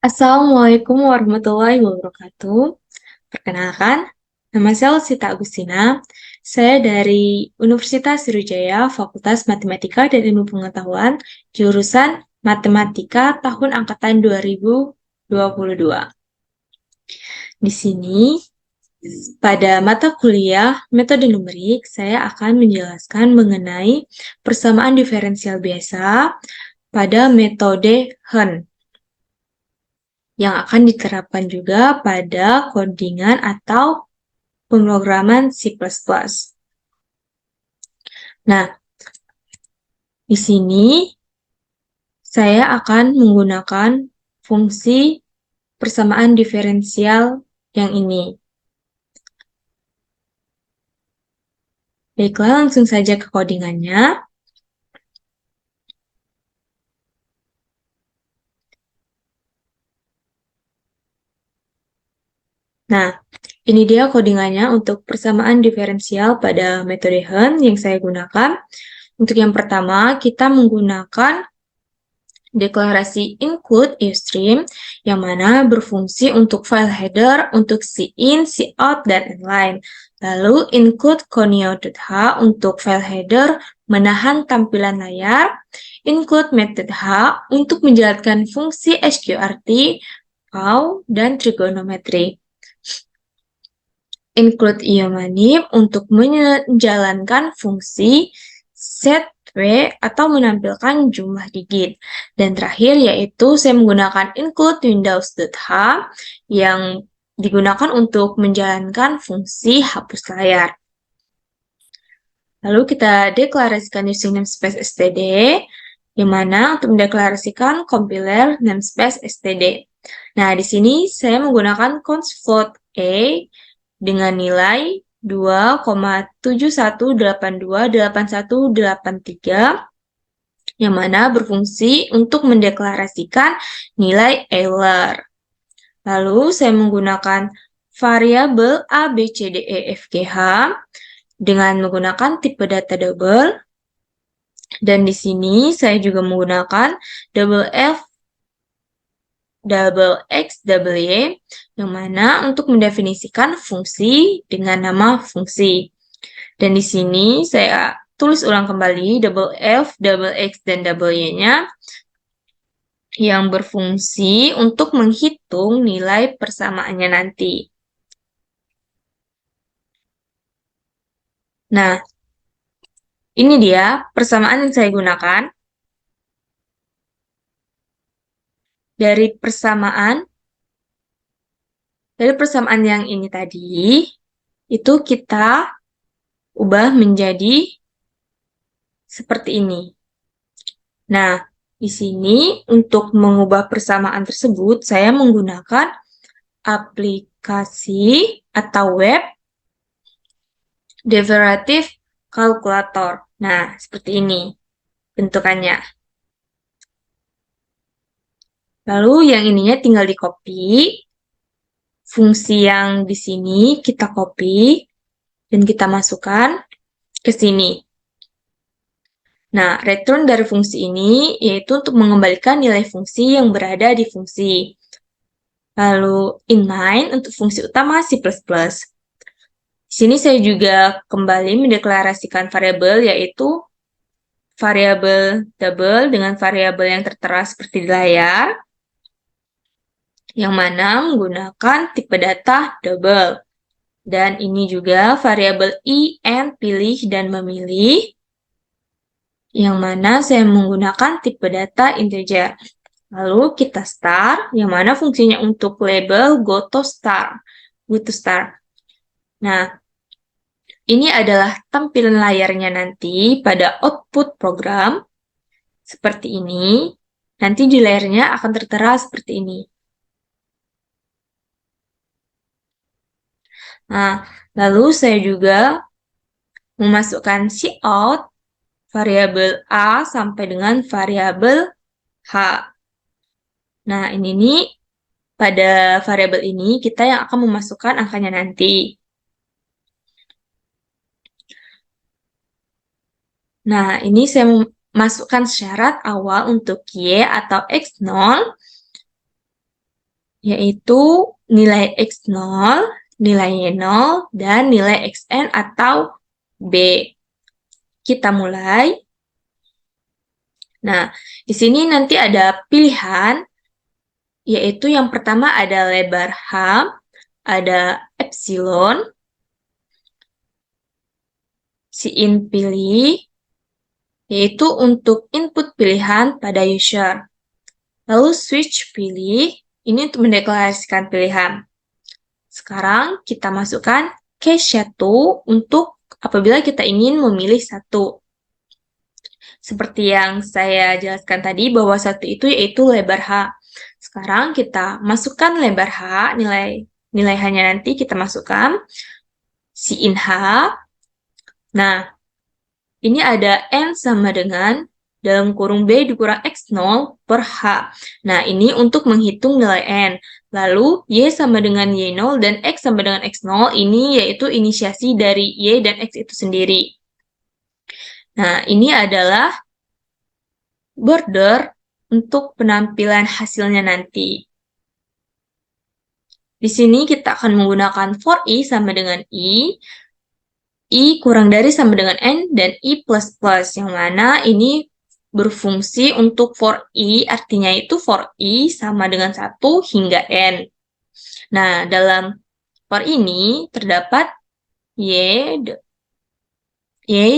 Assalamualaikum warahmatullahi wabarakatuh. Perkenalkan, nama saya Sita Agustina. Saya dari Universitas Sriwijaya, Fakultas Matematika dan Ilmu Pengetahuan, jurusan Matematika tahun angkatan 2022. Di sini, pada mata kuliah metode numerik, saya akan menjelaskan mengenai persamaan diferensial biasa pada metode Hen, yang akan diterapkan juga pada codingan atau pemrograman C++. Nah, di sini saya akan menggunakan fungsi persamaan diferensial yang ini. Baiklah, langsung saja ke codingannya. Nah, ini dia codingannya untuk persamaan diferensial pada metode Hen yang saya gunakan. Untuk yang pertama, kita menggunakan deklarasi include iostream yang mana berfungsi untuk file header untuk coin, cout, dan inline. Lalu include conio.h untuk file header menahan tampilan layar, include method h untuk menjalankan fungsi sqrt, cow, dan trigonometry. Include iomanib untuk menjalankan fungsi set W atau menampilkan jumlah digit. Dan terakhir yaitu saya menggunakan include windows.h yang digunakan untuk menjalankan fungsi hapus layar. Lalu kita deklarasikan using namespace std, yang mana untuk mendeklarasikan compiler namespace std. Nah, di sini saya menggunakan const float a dengan nilai 2,71828183 yang mana berfungsi untuk mendeklarasikan nilai Euler. Lalu saya menggunakan variabel A, B, C, D, E, F, G, H dengan menggunakan tipe data double. Dan di sini saya juga menggunakan double F, double X, double Y, yang mana untuk mendefinisikan fungsi dengan nama fungsi. Dan di sini saya tulis ulang kembali double F, double X, dan double Y-nya yang berfungsi untuk menghitung nilai persamaannya nanti. Nah, ini dia persamaan yang saya gunakan. Dari persamaan yang ini tadi, itu kita ubah menjadi seperti ini. Nah, di sini untuk mengubah persamaan tersebut, saya menggunakan aplikasi atau web derivative calculator. Nah, seperti ini bentukannya. Lalu yang ininya tinggal di-copy. Fungsi yang di sini kita copy dan kita masukkan ke sini. Nah, return dari fungsi ini yaitu untuk mengembalikan nilai fungsi yang berada di fungsi. Lalu inline untuk fungsi utama C++. Di sini saya juga kembali mendeklarasikan variabel yaitu variabel double dengan variabel yang tertera seperti di layar, yang mana menggunakan tipe data double. Dan ini juga variabel in pilih dan memilih, yang mana saya menggunakan tipe data integer. Lalu kita star, yang mana fungsinya untuk label go to star. Nah, ini adalah tampilan layarnya nanti pada output program. Seperti ini. Nanti di layarnya akan tertera seperti ini. Nah, lalu saya juga memasukkan cout variabel A sampai dengan variabel H. Nah, ini nih pada variabel ini kita yang akan memasukkan angkanya nanti. Nah, ini saya memasukkan syarat awal untuk Y atau X0 yaitu nilai X0, nilai Y0, dan nilai Xn atau B. Kita mulai. Nah, di sini nanti ada pilihan, yaitu yang pertama ada lebar H, ada epsilon, Sin pilih, yaitu untuk input pilihan pada user. Lalu switch pilih, ini untuk mendeklarasikan pilihan. Sekarang kita masukkan case 1 untuk apabila kita ingin memilih satu. Seperti yang saya jelaskan tadi bahwa satu itu yaitu lebar H. Sekarang kita masukkan lebar H, nilai H-nya nanti kita masukkan Sin H. Nah, ini ada N sama dengan dalam kurung B dikurang X0 per H. Nah, ini untuk menghitung nilai N. Lalu, Y sama dengan Y0 dan X sama dengan X0, ini yaitu inisiasi dari Y dan X itu sendiri. Nah, ini adalah border untuk penampilan hasilnya nanti. Di sini kita akan menggunakan for I sama dengan I kurang dari sama dengan N, dan I plus plus, yang mana ini berfungsi untuk for I, artinya itu for I sama dengan 1 hingga N. Nah, dalam for ini terdapat Y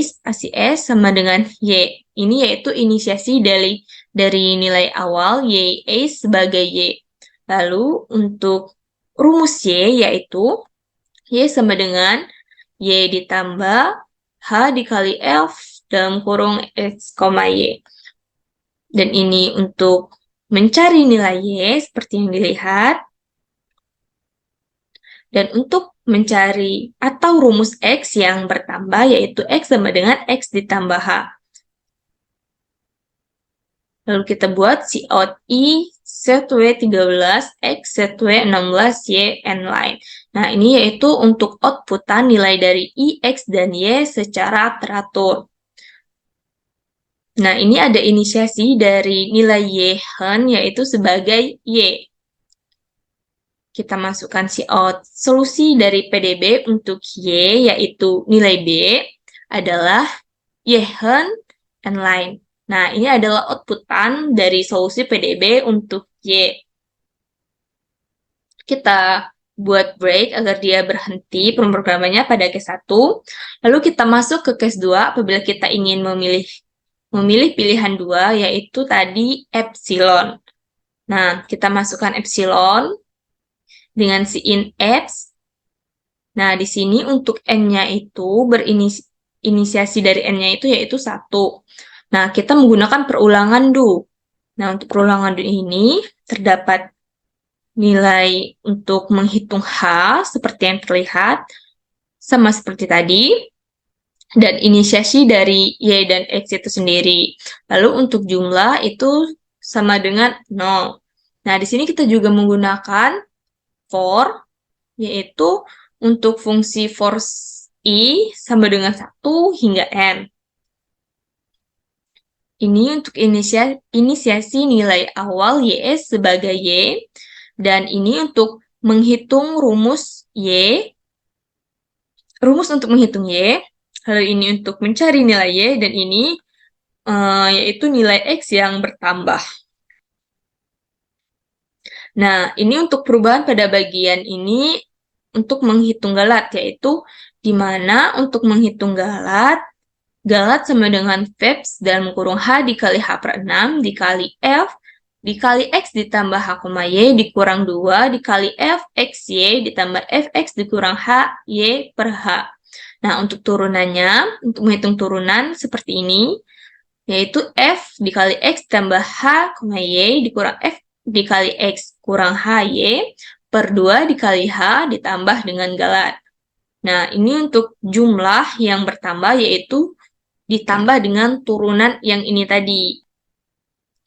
spasi S sama dengan Y. Ini yaitu inisiasi dari nilai awal Y A sebagai Y. Lalu untuk rumus Y yaitu Y sama dengan Y ditambah H dikali F dalam kurung X, Y. Dan ini untuk mencari nilai Y seperti yang dilihat. Dan untuk mencari atau rumus X yang bertambah yaitu X sama dengan X ditambah H. Lalu kita buat Cout I set W13, X set W16, Y, N line. Nah, ini yaitu untuk outputan nilai dari I, X, dan Y secara teratur. Nah, ini ada inisiasi dari nilai Y hen, yaitu sebagai Y. Kita masukkan Cout. Solusi dari PDB untuk Y, yaitu nilai B, adalah Y hen, N line. Nah, ini adalah outputan dari solusi PDB untuk Y. Kita buat break agar dia berhenti pemrogramannya pada case 1. Lalu kita masuk ke case 2 apabila kita ingin memilih pilihan 2, yaitu tadi epsilon. Nah, kita masukkan epsilon dengan Sin X. Nah, di sini untuk N-nya itu inisiasi dari N-nya itu yaitu 1. Nah, kita menggunakan perulangan do. Nah, untuk perulangan do ini terdapat nilai untuk menghitung H seperti yang terlihat, sama seperti tadi, dan inisiasi dari Y dan X itu sendiri. Lalu untuk jumlah itu sama dengan 0. Nah, di sini kita juga menggunakan for, yaitu untuk fungsi for I sama dengan 1 hingga N. Ini untuk inisiasi nilai awal YS sebagai Y, dan ini untuk menghitung rumus Y, rumus untuk menghitung Y, lalu ini untuk mencari nilai Y, dan ini yaitu nilai X yang bertambah. Nah, ini untuk perubahan pada bagian ini untuk menghitung galat, yaitu di mana untuk menghitung galat sama dengan Febs dalam kurung H dikali H per 6 dikali F dikali X ditambah H, Y dikurang 2 dikali F X Y ditambah Fx dikurang H Y per H. Nah, untuk turunannya, untuk menghitung turunan seperti ini, yaitu F dikali X tambah H, Y dikurang F dikali X kurang H Y per 2 dikali H ditambah dengan galat. Nah, ini untuk jumlah yang bertambah yaitu ditambah dengan turunan yang ini tadi.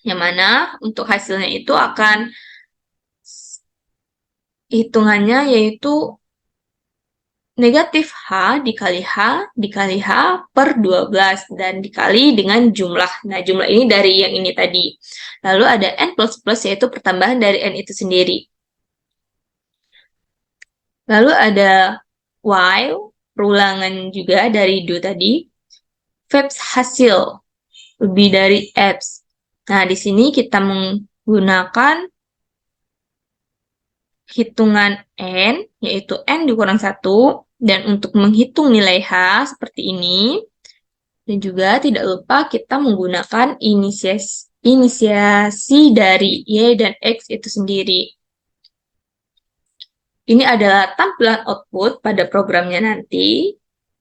Yang mana untuk hasilnya itu akan hitungannya yaitu negatif H dikali H per 12 dan dikali dengan jumlah. Nah, jumlah ini dari yang ini tadi. Lalu ada N plus plus yaitu pertambahan dari N itu sendiri. Lalu ada while, perulangan juga dari do tadi. Verbs hasil, lebih dari apps. Nah, di sini kita menggunakan hitungan n, yaitu n dikurang 1, dan untuk menghitung nilai h seperti ini. Dan juga tidak lupa kita menggunakan inisiasi dari y dan x itu sendiri. Ini adalah tampilan output pada programnya nanti,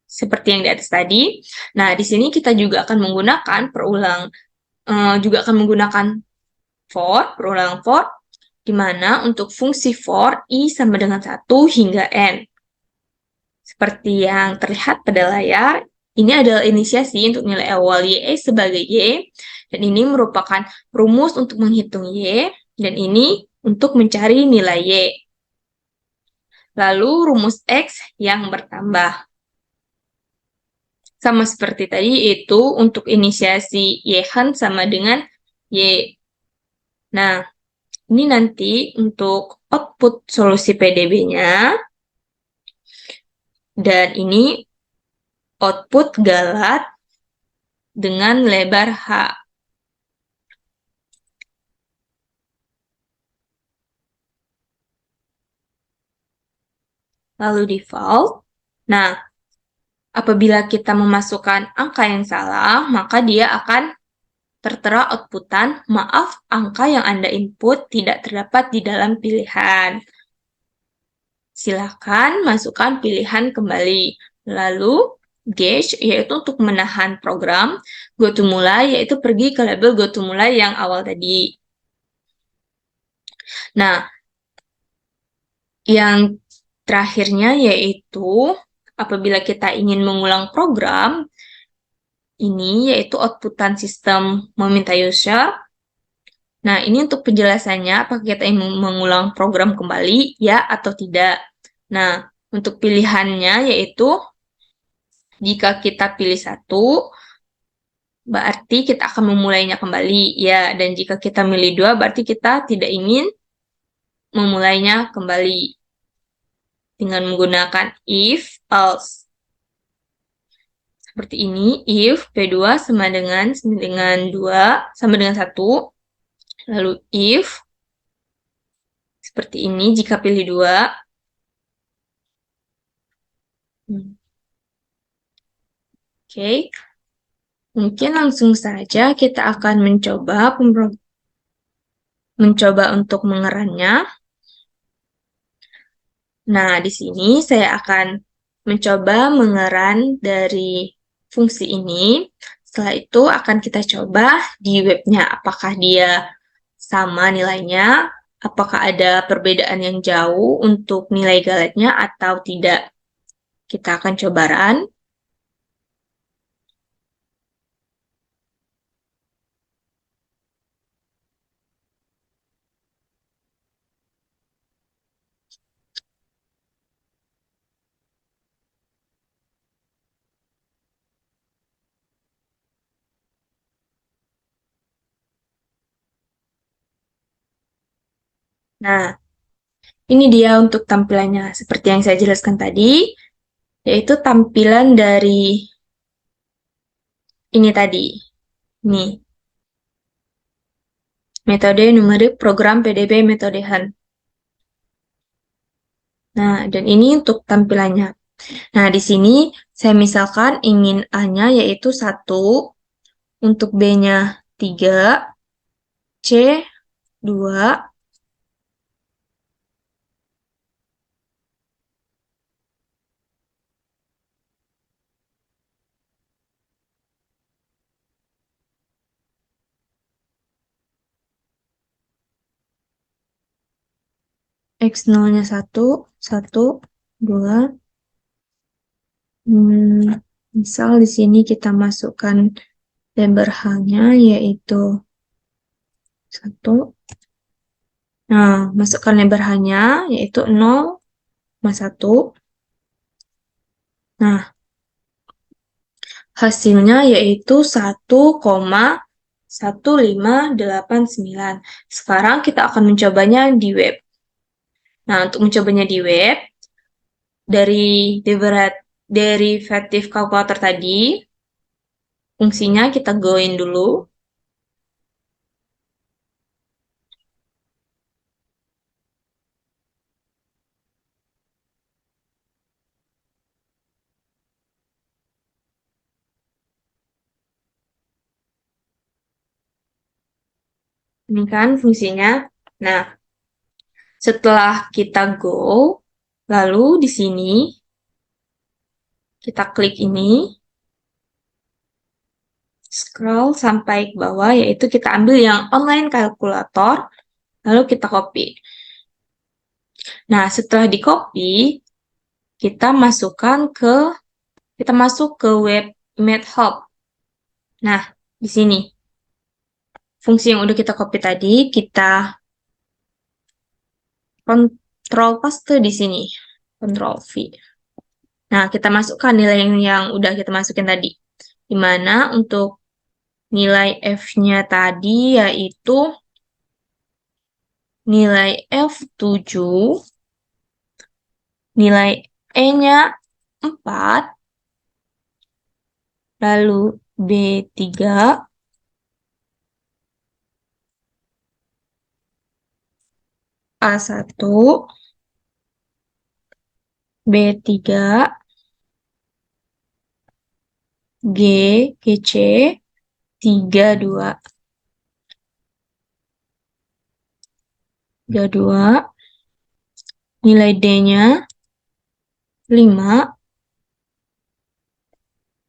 seperti yang di atas tadi. Nah, di sini kita juga akan menggunakan perulangan for, di mana untuk fungsi for i sama dengan 1 hingga n. Seperti yang terlihat pada layar, ini adalah inisiasi untuk nilai awal y sebagai y, dan ini merupakan rumus untuk menghitung y, dan ini untuk mencari nilai y. Lalu rumus X yang bertambah. Sama seperti tadi, yaitu untuk inisiasi Y-han sama dengan Y. Nah, ini nanti untuk output solusi PDB-nya. Dan ini output galat dengan lebar H. Lalu default. Nah, apabila kita memasukkan angka yang salah, maka dia akan tertera outputan, maaf, angka yang Anda input tidak terdapat di dalam pilihan. Silakan masukkan pilihan kembali. Lalu, gauge, yaitu untuk menahan program. Go to mulai, yaitu pergi ke label go to mulai yang awal tadi. Nah, yang terakhirnya yaitu apabila kita ingin mengulang program, ini yaitu outputan sistem meminta user. Nah, ini untuk penjelasannya, apakah kita ingin mengulang program kembali, ya atau tidak. Nah, untuk pilihannya yaitu jika kita pilih 1, berarti kita akan memulainya kembali, ya. Dan jika kita milih 2, berarti kita tidak ingin memulainya kembali dengan menggunakan if, else. Seperti ini, if P2 sama dengan 2, sama dengan 1. Lalu if, seperti ini jika pilih 2. Oke. Mungkin langsung saja kita akan mencoba untuk mengerannya. Nah, di sini saya akan mencoba mengeran dari fungsi ini. Setelah itu akan kita coba di webnya, apakah dia sama nilainya, apakah ada perbedaan yang jauh untuk nilai galetnya atau tidak. Kita akan coba run. Nah, ini dia untuk tampilannya. Seperti yang saya jelaskan tadi, yaitu tampilan dari ini tadi. Nih. Metode numerik program PDB metode Han. Nah, dan ini untuk tampilannya. Nah, di sini saya misalkan ingin A-nya yaitu 1, untuk B-nya 3, C 2, X0-nya 1, 1, 2. Misal di sini kita masukkan lebar H-nya yaitu 1. Nah, masukkan lebar H-nya yaitu 0,1. Nah, hasilnya yaitu 1,1589. Sekarang kita akan mencobanya di web. Nah, untuk mencobanya di web, dari derivatif kalkulator tadi, fungsinya kita goin dulu. Ini kan fungsinya. Nah, setelah kita go, lalu di sini kita klik ini, scroll sampai ke bawah, yaitu kita ambil yang online kalkulator, lalu kita copy. Nah, setelah di copy, kita kita masuk ke web MathHub. Nah, di sini fungsi yang udah kita copy tadi, kita kontrol paste di sini, kontrol V. Nah, kita masukkan nilai yang udah kita masukin tadi. Dimana untuk nilai F-nya tadi yaitu nilai F7, nilai E-nya 4, lalu B3, A1, B3, G, GC, 32, 32, nilai D-nya 5,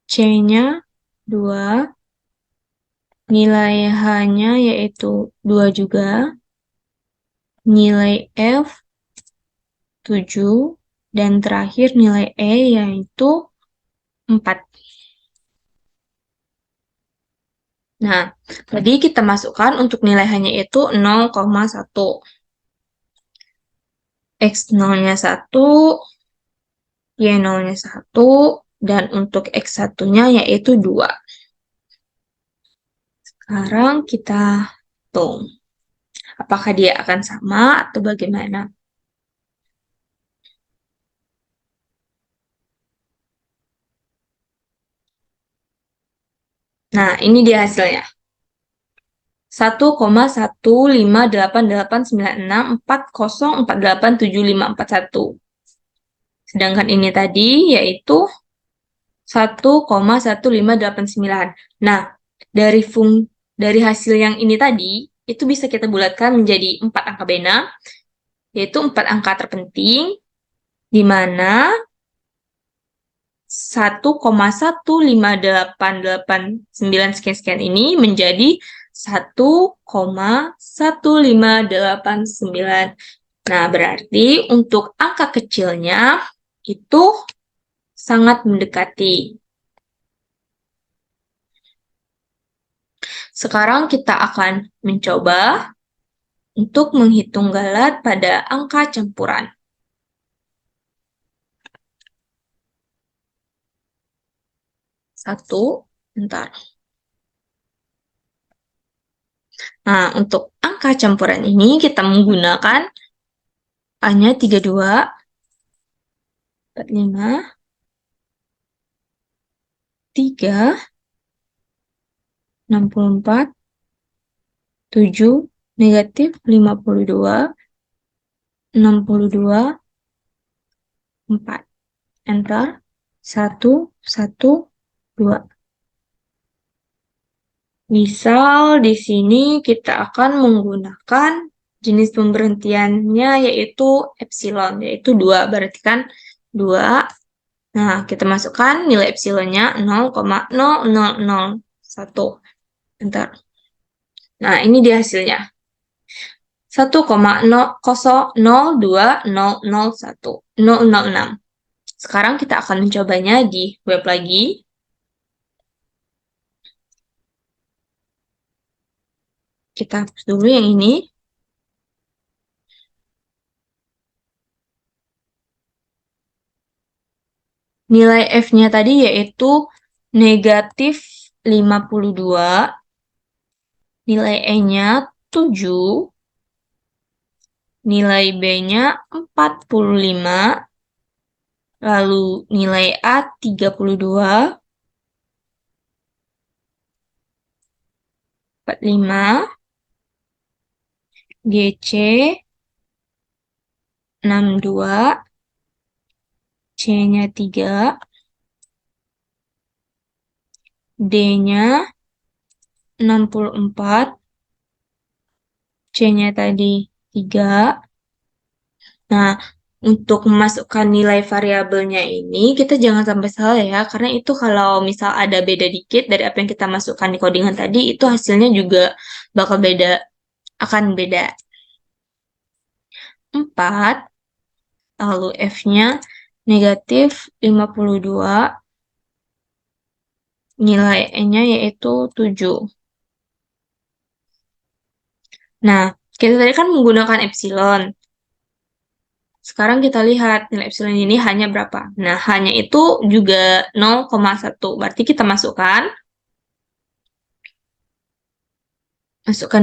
C-nya 2, nilai H-nya yaitu 2 juga, nilai F 7, dan terakhir nilai E yaitu 4. Nah, tadi kita masukkan untuk nilai hanya itu 0,1. X0-nya 1, Y0-nya 1, dan untuk X1-nya yaitu 2. Sekarang kita hitung. Apakah dia akan sama atau bagaimana? Nah, ini dia hasilnya. 1,1588964048758. Sedangkan ini tadi yaitu 1,1589. Nah, dari hasil yang ini tadi, itu bisa kita bulatkan menjadi 4 angka bena, yaitu 4 angka terpenting, di mana 1,1589 sekian-sekian ini menjadi 1,1589. Nah, berarti untuk angka kecilnya itu sangat mendekati. Sekarang kita akan mencoba untuk menghitung galat pada angka campuran. Satu, bentar. Nah, untuk angka campuran ini kita menggunakan A-nya 32, 45, 3, 64, 7, negatif 52, 62, 4. Enter. 1, 1, 2. Misal di sini kita akan menggunakan jenis pemberhentiannya yaitu epsilon, yaitu 2. Berarti kan 2. Nah, kita masukkan nilai epsilonnya 0,0001. Bentar. Nah, ini dia hasilnya. 1,0020001,006. Sekarang kita akan mencobanya di web lagi. Kita hapus dulu yang ini. Nilai F-nya tadi yaitu negatif 52, nilai E-nya 7, nilai B-nya 45, lalu nilai A 32, 45, GC 62, C-nya 3, D-nya 64, C-nya tadi 3. Nah, untuk memasukkan nilai variabelnya ini, kita jangan sampai salah ya, karena itu kalau misal ada beda dikit dari apa yang kita masukkan di codingan tadi, itu hasilnya juga bakal beda, akan beda. 4, lalu F-nya negatif 52, nilai E-nya yaitu 7. Nah, kita tadi kan menggunakan epsilon. Sekarang kita lihat nilai epsilon ini hanya berapa. Nah, hanya itu juga 0,1. Berarti kita masukkan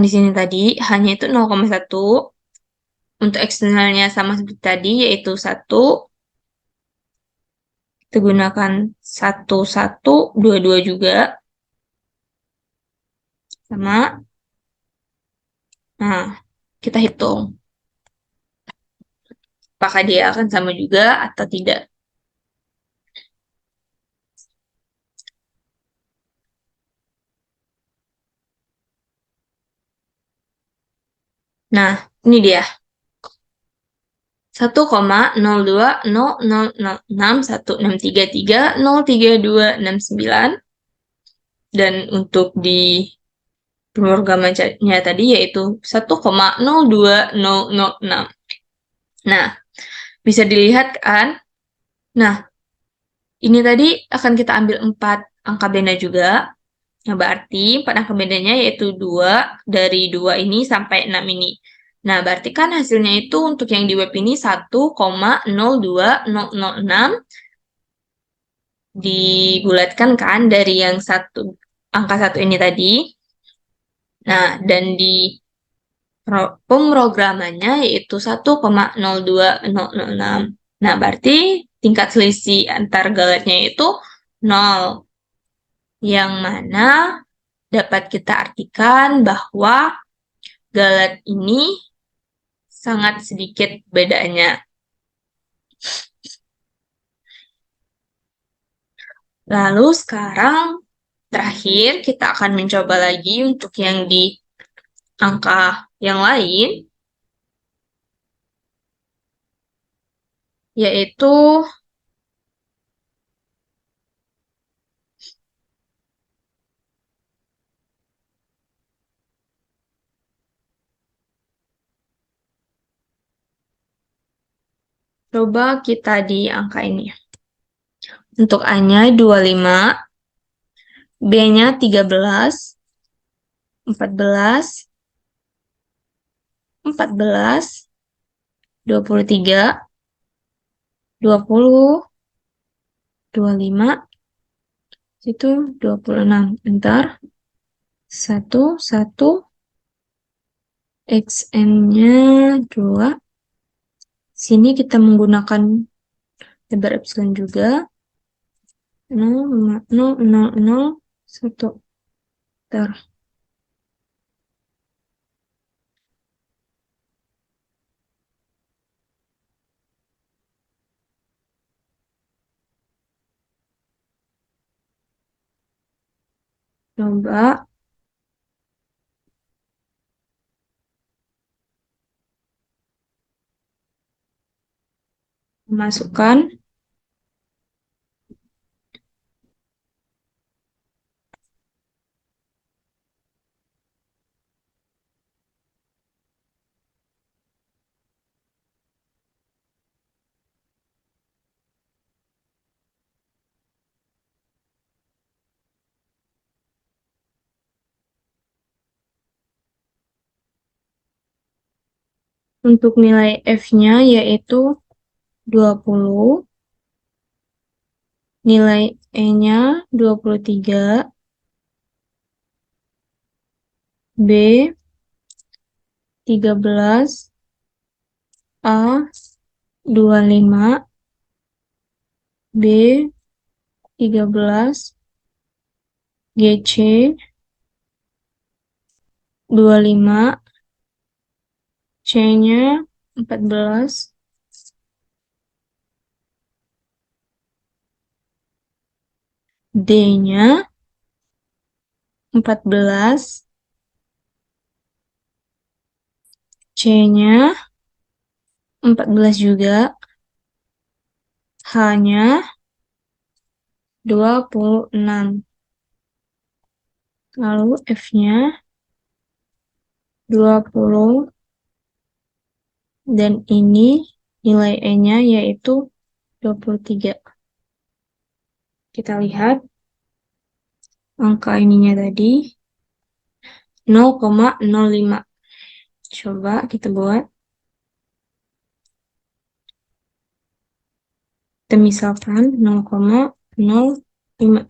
di sini tadi, hanya itu 0,1. Untuk eksternalnya sama seperti tadi, yaitu 1. Kita gunakan 1, 1, 2, 2 juga. Sama. Nah, kita hitung. Apakah dia akan sama juga atau tidak. Nah, ini dia. 1,020006163303269. Dan untuk di pemrogramannya tadi yaitu 1,02006. Nah, bisa dilihat kan? Nah, ini tadi akan kita ambil 4 angka benda juga. Nah, berarti 4 angka bendanya yaitu 2, dari 2 ini sampai 6 ini. Nah, berarti kan hasilnya itu untuk yang di web ini 1,02006 dibulatkan kan dari yang angka 1 ini tadi. Nah, dan di pemrogramannya yaitu 1,02006. Nah, berarti tingkat selisih antar galetnya itu 0. Yang mana dapat kita artikan bahwa galet ini sangat sedikit bedanya. Lalu sekarang terakhir kita akan mencoba lagi untuk yang di angka yang lain, yaitu coba kita di angka ini. Untuk A-nya 25, B-nya 13, 14, 14, 23, 20, 25, itu 26. Ntar 1, 1, XN-nya 2. Sini kita menggunakan lebar epsilon juga. 0, 0, 0, 0, 1. Ntar. Coba masukkan. Untuk nilai F-nya yaitu 20. Nilai E-nya 23. B 13. A 25. B 13, GC 25, C-nya 14, D-nya 14, C-nya 14 juga, H-nya 26. Lalu F-nya 20 dan ini nilai E-nya yaitu 23. Kita lihat angka ininya tadi 0,05. Coba kita buat. Kita misalkan 0,05.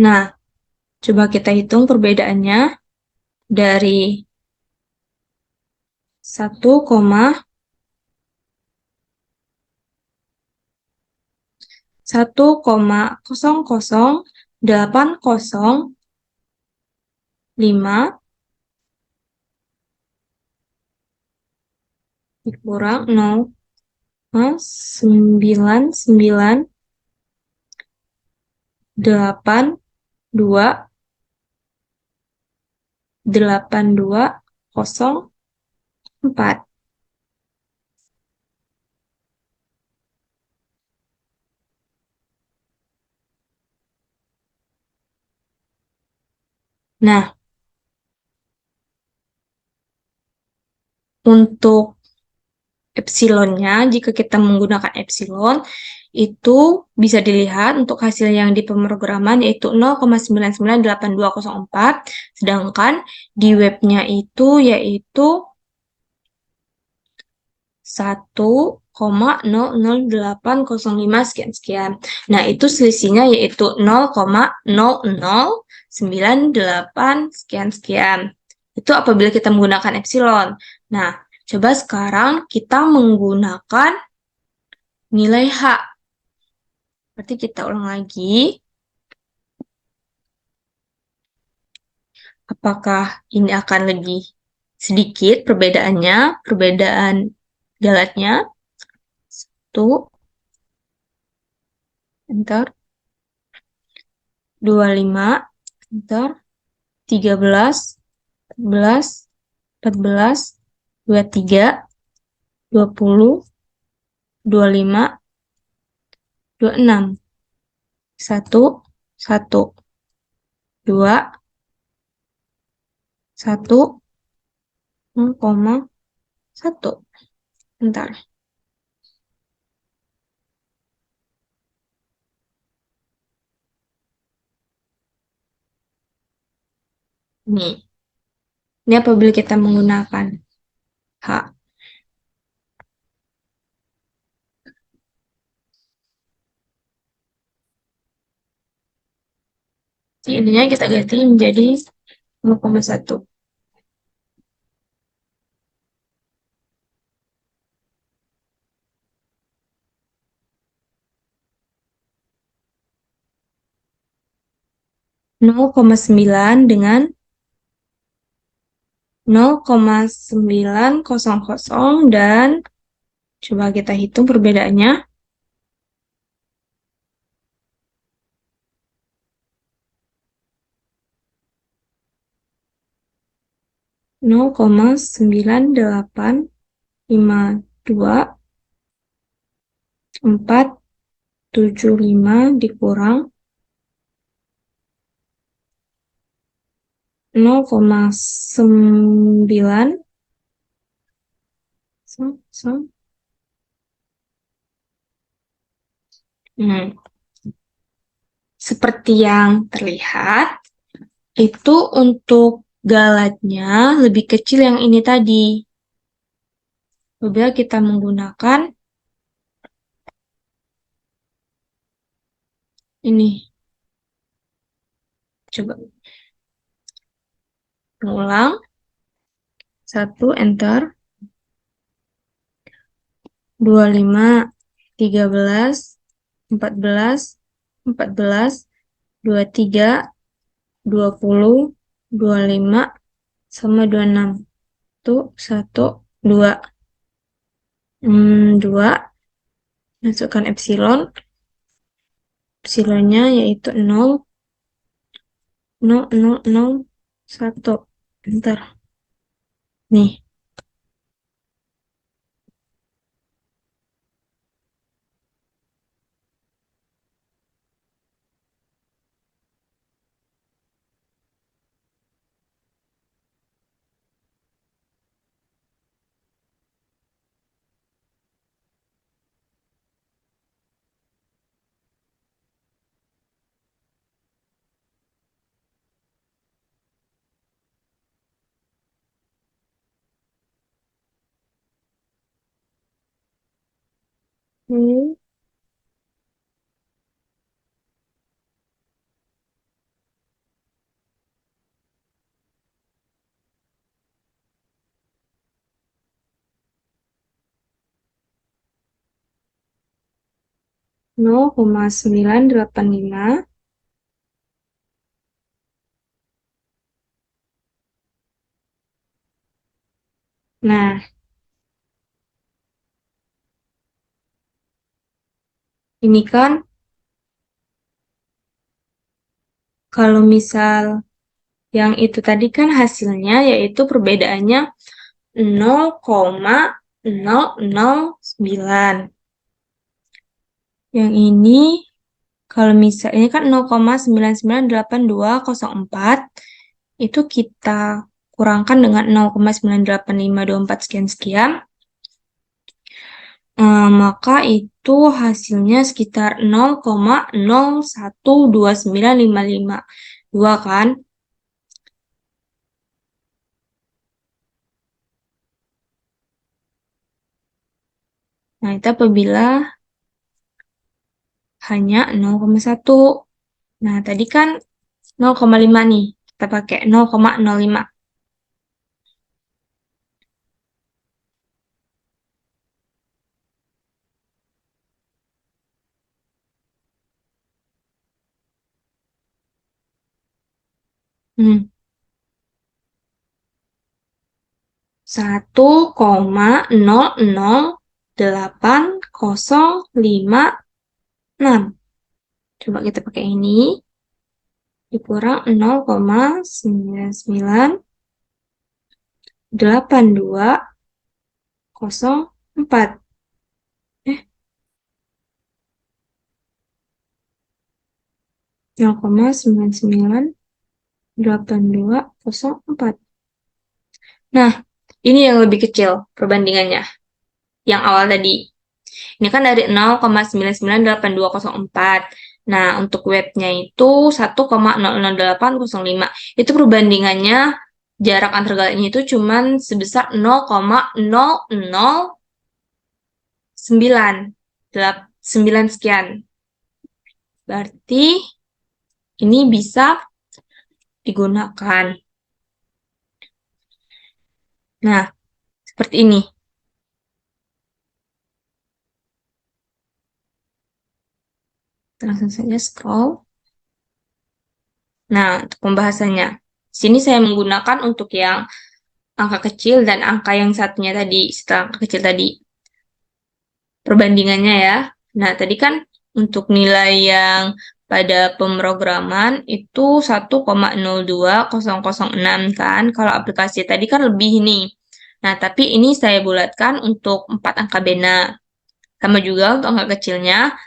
Nah, coba kita hitung perbedaannya dari 1,00805 dikurang 0,99828204. Nah, untuk epsilonnya, jika kita menggunakan epsilon, itu bisa dilihat untuk hasil yang di pemrograman yaitu 0,998204, sedangkan di webnya itu yaitu 1,00805 sekian-sekian. Nah, itu selisihnya yaitu 0,0098 sekian-sekian. Itu apabila kita menggunakan epsilon. Nah, coba sekarang kita menggunakan nilai H. Berarti kita ulang lagi. Apakah ini akan lebih sedikit perbedaannya, perbedaan galatnya? Satu, enter. 25, enter. 13, 14, 14, 23, 20, 25, 26. 1, 1, 2, 1, 0,1. Bentar. Nih. Ini apabila kita menggunakan H. Ininya kita ganti menjadi 0,1. 0,9 dengan 0,900 dan coba kita hitung perbedaannya. 0,98852,475 dikurang 0,9 hmm, Seperti yang terlihat, itu untuk galatnya lebih kecil yang ini tadi. Apabila kita menggunakan ini. Coba ulang. 1, enter. 25, 13, 14, 14, 23, 20, 25, sama 26. Itu 1, 2. 2. Masukkan epsilon. Epsilonnya yaitu 0, 0, 0, 0, 1. Enter. Nih. Hmm. 0,985. Nah, ini kan kalau misal yang itu tadi kan hasilnya yaitu perbedaannya 0,009. Yang ini kalau misalnya ini kan 0,998204 itu kita kurangkan dengan 0,98524 sekian-sekian, maka itu hasilnya sekitar 0,0129552 kan? Nah, itu apabila hanya 0,1. Nah, tadi kan 0,5 nih. Kita pakai 0,05. Hmm. 1,008056. Coba kita pakai ini. Dikurang 0,998204. Eh, 0,99824. Nah, ini yang lebih kecil perbandingannya. Yang awal tadi. Ini kan dari 0,99824. Nah, untuk webnya itu 1,000805. Itu perbandingannya jarak antar galetnya itu cuman sebesar 0,009. 9 sekian. Berarti ini bisa digunakan. Nah, seperti ini. Langsung saja scroll. Nah, untuk pembahasannya. Sini saya menggunakan untuk yang angka kecil dan angka yang satunya tadi, setelah angka kecil tadi. Perbandingannya ya. Nah, tadi kan untuk nilai yang pada pemrograman itu 1,02006 kan. Kalau aplikasi tadi kan lebih nih. Nah, tapi ini saya bulatkan untuk 4 angka bena. Sama juga untuk angka kecilnya.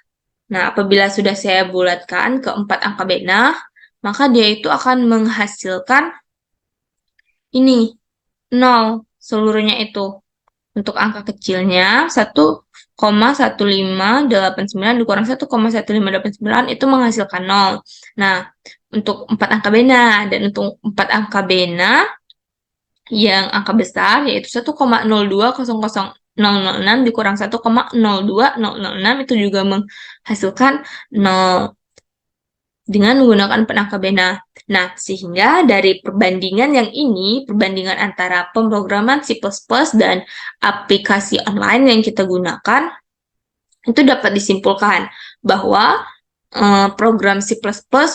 Nah, apabila sudah saya bulatkan ke 4 angka bena, maka dia itu akan menghasilkan ini 0 seluruhnya itu. Untuk angka kecilnya 1 1,1589 dikurang 1,1589 itu menghasilkan 0. Nah, untuk 4 angka bena dan untuk 4 angka bena yang angka besar yaitu 1,02000006 dikurang 1,020006 itu juga menghasilkan 0 dengan menggunakan penangkap bena. Nah, sehingga dari perbandingan yang ini, perbandingan antara pemrograman C++ dan aplikasi online yang kita gunakan, itu dapat disimpulkan bahwa program C++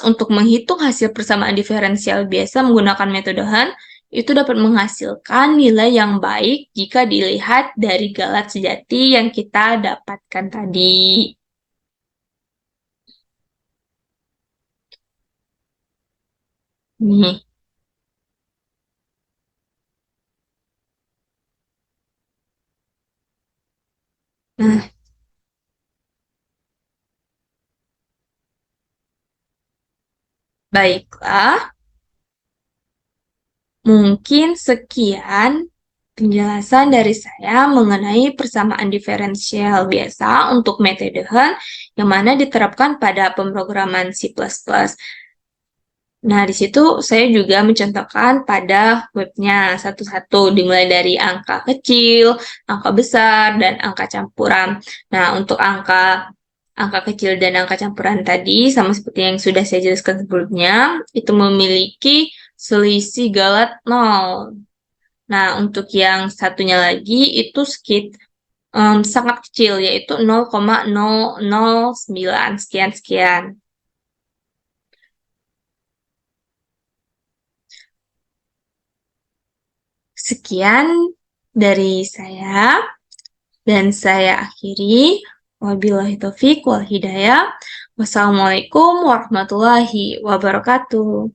untuk menghitung hasil persamaan diferensial biasa menggunakan metode Hahn itu dapat menghasilkan nilai yang baik jika dilihat dari galat sejati yang kita dapatkan tadi. Nih. Nah, baiklah. Mungkin sekian penjelasan dari saya mengenai persamaan diferensial biasa untuk metode Hahn yang mana diterapkan pada pemrograman C++. Nah, di situ saya juga mencontohkan pada webnya satu-satu, dimulai dari angka kecil, angka besar, dan angka campuran. Nah, untuk angka kecil dan angka campuran tadi, sama seperti yang sudah saya jelaskan sebelumnya, itu memiliki selisih galat 0. Nah, untuk yang satunya lagi itu sangat kecil, yaitu 0,009 sekian-sekian. Sekian dari saya, dan saya akhiri. Wabillahi taufiq wal hidayah. Wassalamualaikum warahmatullahi wabarakatuh.